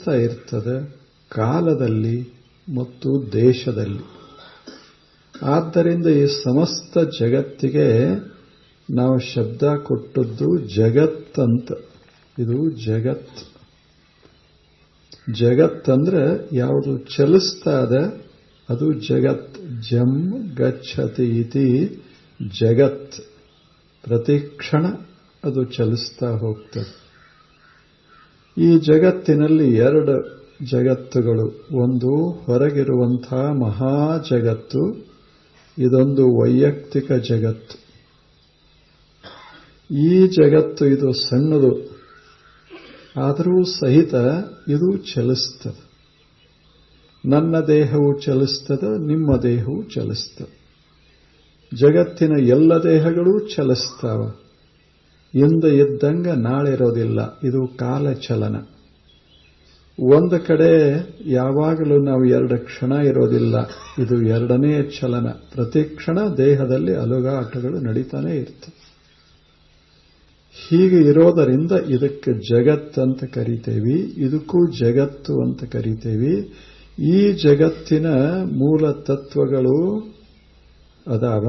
ಚಲಿಸ್ತಾ ಇರ್ತದೆ ಕಾಲದಲ್ಲಿ ಮತ್ತು ದೇಶದಲ್ಲಿ. ಆದ್ದರಿಂದ ಈ ಸಮಸ್ತ ಜಗತ್ತಿಗೆ ನಾವು ಶಬ್ದ ಕೊಟ್ಟದ್ದು ಜಗತ್ತಂತ. ಇದು ಜಗತ್. ಜಗತ್ತಂದ್ರೆ ಯಾವುದು ಚಲಿಸ್ತಾ ಇದೆ ಅದು ಜಗತ್. ಜಂ ಗಚ್ಚತಿ ಇತಿ ಜಗತ್. ಪ್ರತಿ ಕ್ಷಣ ಅದು ಚಲಿಸ್ತಾ ಹೋಗ್ತದೆ. ಈ ಜಗತ್ತಿನಲ್ಲಿ ಎರಡು ಜಗತ್ತುಗಳು. ಒಂದು ಹೊರಗಿರುವಂತಹ ಮಹಾ ಜಗತ್ತು, ಇದೊಂದು ವೈಯಕ್ತಿಕ ಜಗತ್ತು. ಈ ಜಗತ್ತು ಇದು ಸಣ್ಣದು, ಆದರೂ ಸಹಿತ ಇದು ಚಲಿಸ್ತದೆ. ನನ್ನ ದೇಹವು ಚಲಿಸ್ತದೆ, ನಿಮ್ಮ ದೇಹವು ಚಲಿಸ್ತದೆ. ಜಗತ್ತಿನ ಎಲ್ಲ ದೇಹಗಳು ಚಲಿಸ್ತಾವ. ಇಂದು ಇದ್ದಂಗ ನಾಳೆ ಇರೋದಿಲ್ಲ. ಇದು ಕಾಲಚಲನ. ಒಂದು ಕಡೆ ಯಾವಾಗಲೂ ನಾವು 2 ಕ್ಷಣ ಇರೋದಿಲ್ಲ. ಇದು ಎರಡನೇ ಚಲನ. ಪ್ರತಿ ಕ್ಷಣ ದೇಹದಲ್ಲಿ ಅಲುಗಾಟಗಳು ನಡೀತಾನೆ ಇರ್ತವೆ. ಹೀಗೆ ಇರೋದರಿಂದ ಇದಕ್ಕೆ ಜಗತ್ ಅಂತ ಕರಿತೇವೆ. ಇದಕ್ಕೂ ಜಗತ್ತು ಅಂತ ಕರಿತೇವೆ. ಈ ಜಗತ್ತಿನ ಮೂಲ ತತ್ವಗಳು ಅದಾವ.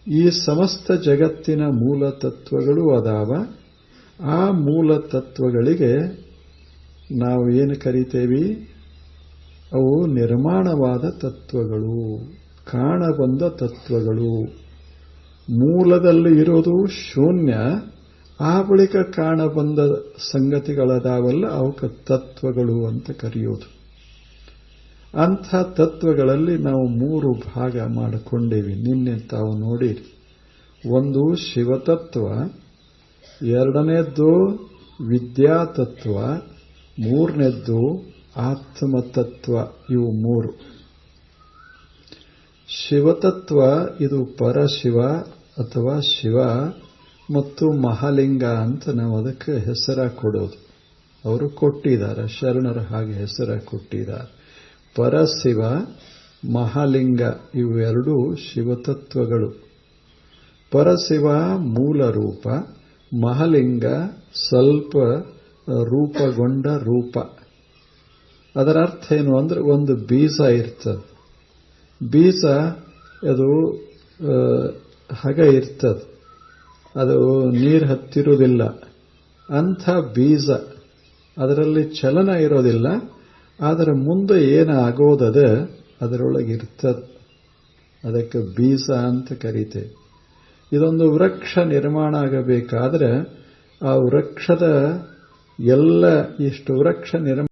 ಈ ಸಮಸ್ತ ಜಗತ್ತಿನ ಮೂಲ ತತ್ವಗಳು ಅದಾವ. ಆ ಮೂಲ ತತ್ವಗಳಿಗೆ ನಾವು ಏನು ಕರಿತೇವೆ? ಅವು ನಿರ್ಮಾಣವಾದ ತತ್ವಗಳು, ಕಾಣಬಂದ ತತ್ವಗಳು. ಮೂಲದಲ್ಲಿ ಇರೋದು ಶೂನ್ಯ, ಆ ಬಳಿಕ ಕಾಣಬಂದ ಸಂಗತಿಗಳದಾವಲ್ಲ ಅವಕ್ಕೆ ತತ್ವಗಳು ಅಂತ ಕರೆಯೋದು. ಅಂಥ ತತ್ವಗಳಲ್ಲಿ ನಾವು 3 ಭಾಗ ಮಾಡಿಕೊಂಡೇವಿ. ನಿನ್ನೆ ತಾವು ನೋಡಿರಿ. ಒಂದು ಶಿವತತ್ವ, ಎರಡನೇದ್ದು ವಿದ್ಯಾತತ್ವ, ಮೂರನೇದ್ದು ಆತ್ಮತತ್ವ. ಇವು 3. ಶಿವತತ್ವ ಇದು ಪರಶಿವ ಅಥವಾ ಶಿವ ಮತ್ತು ಮಹಾಲಿಂಗ ಅಂತ ನಾವು ಅದಕ್ಕೆ ಹೆಸರ ಕೊಡೋದು. ಅವರು ಕೊಟ್ಟಿದ್ದಾರೆ, ಶರಣರು ಹಾಗೆ ಹೆಸರ ಕೊಟ್ಟಿದ್ದಾರೆ. ಪರಶಿವ, ಮಹಾಲಿಂಗ ಇವೆರಡೂ ಶಿವತತ್ವಗಳು. ಪರಶಿವ ಮೂಲ ರೂಪ, ಮಹಾಲಿಂಗ ಸ್ವಲ್ಪ ರೂಪಗೊಂಡ ರೂಪ. ಅದರ ಅರ್ಥ ಏನು ಅಂದ್ರೆ ಒಂದು ಬೀಜ ಇರ್ತದೆ. ಬೀಜ ಅದು ಹಾಗ ಇರ್ತದೆ, ಅದು ನೀರು ಹತ್ತಿರುವುದಿಲ್ಲ. ಅಂಥ ಬೀಜ, ಅದರಲ್ಲಿ ಚಲನ ಇರೋದಿಲ್ಲ, ಆದರೆ ಮುಂದೆ ಏನಾಗೋದದ ಅದರೊಳಗಿರ್ತದೆ. ಅದಕ್ಕೆ ಬೀಜ ಅಂತ ಕರೀತೇವೆ. ಇದೊಂದು ವೃಕ್ಷ ನಿರ್ಮಾಣ ಆಗಬೇಕಾದ್ರೆ ಆ ವೃಕ್ಷದ ಎಲ್ಲ ಇಷ್ಟು ವೃಕ್ಷ ನಿರ್ಮಾಣ